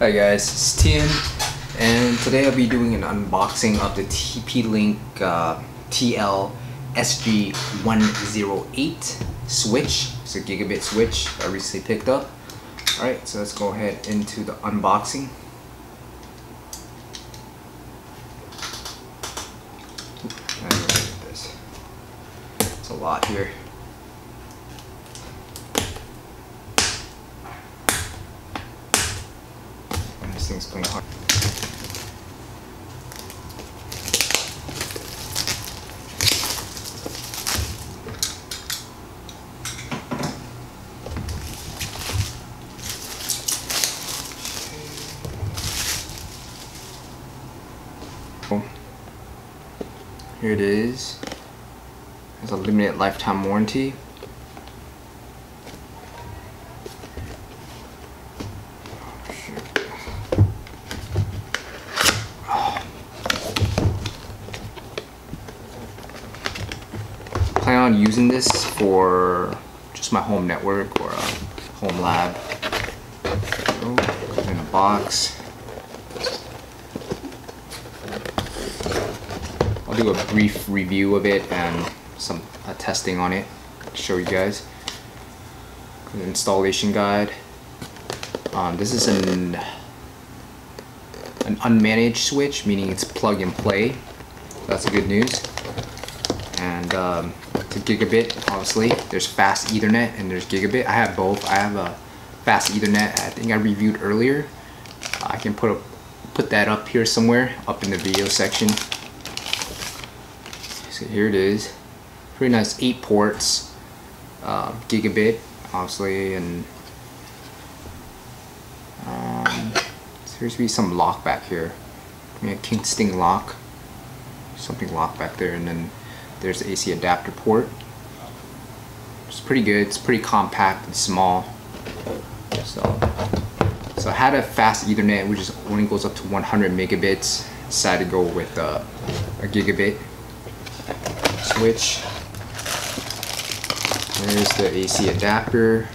Hi guys, it's Tien, and today I'll be doing an unboxing of the TP-Link TL-SG108 switch. It's a gigabit switch I recently picked up. Alright, so let's go ahead into the unboxing. It's a lot here. This thing's going hard. Here it is. It's a limited lifetime warranty. Plan on using this for just my home network or a home lab. Oh, in a box. I'll do a brief review of it and some testing on it to show you guys. The installation guide. This is an unmanaged switch, meaning it's plug and play. That's good news. And it's a gigabit, obviously. There's fast Ethernet and there's gigabit. I have both. I have a fast Ethernet. I think I reviewed earlier. I can put that up here somewhere, up in the video section. So here it is. Pretty nice, 8 ports, gigabit, obviously, and there seems to be some lock back here. I mean, a Kingston lock, something locked back there, and then there's the AC adapter port. It's pretty good. It's pretty compact and small. So I had a fast Ethernet, which is only goes up to 100 megabits. Decided to go with a gigabit switch. There's the AC adapter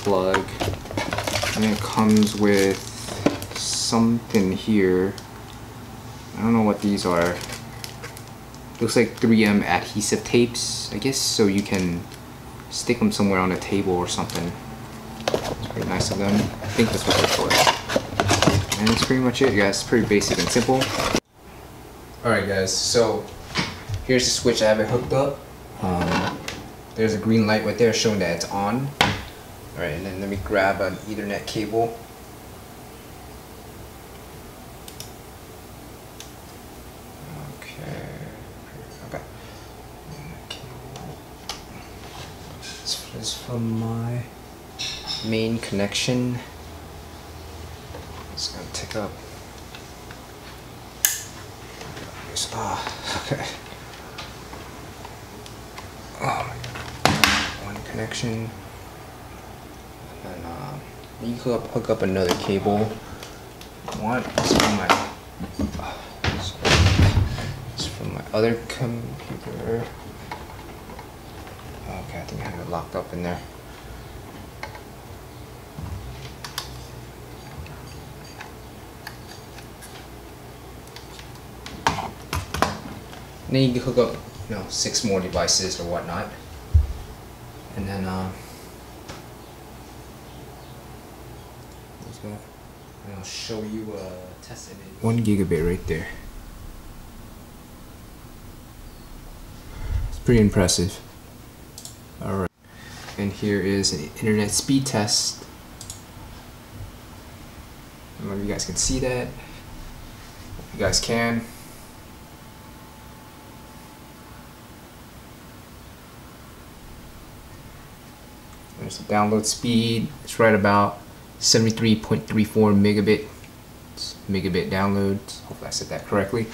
plug, and it comes with something here. I don't know what these are. Looks like 3M adhesive tapes, I guess, so you can stick them somewhere on a table or something. It's pretty nice of them. I think that's what they're for. And that's pretty much it, guys. It's pretty basic and simple. Alright guys, so here's the switch I have it hooked up. There's a green light right there showing that it's on. Alright, and then let me grab an Ethernet cable. Okay. This is from my main connection. It's gonna take up. Okay. Oh my god. One connection. And you can hook up another cable. It's from my other computer. Okay, I think I have it locked up in there. And then you can hook up, 6 more devices or whatnot. And then and I'll show you a test image. 1 gigabit right there. It's pretty impressive. Alright. And here is an internet speed test. I don't know if you guys can see that. You guys can. There's the download speed. It's right about 73.34 megabit download. Hopefully I said that correctly.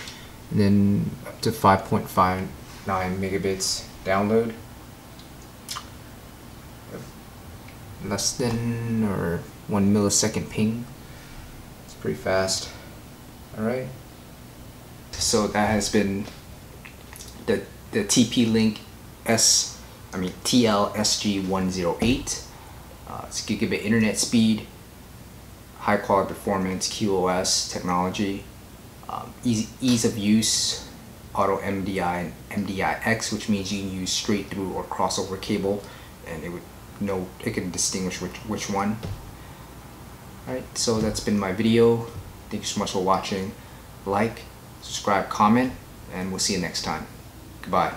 And then up to 5.59 megabits download. Less than or 1 millisecond ping. It's pretty fast. Alright. So that has been the TP-Link TL-SG108. It's gigabit internet speed, high quality performance, QoS technology, ease of use, Auto-MDI and MDIX, which means you can use straight through or crossover cable, and it can distinguish which one. Alright, so that's been my video. Thank you so much for watching. Like, subscribe, comment, and we'll see you next time. Goodbye.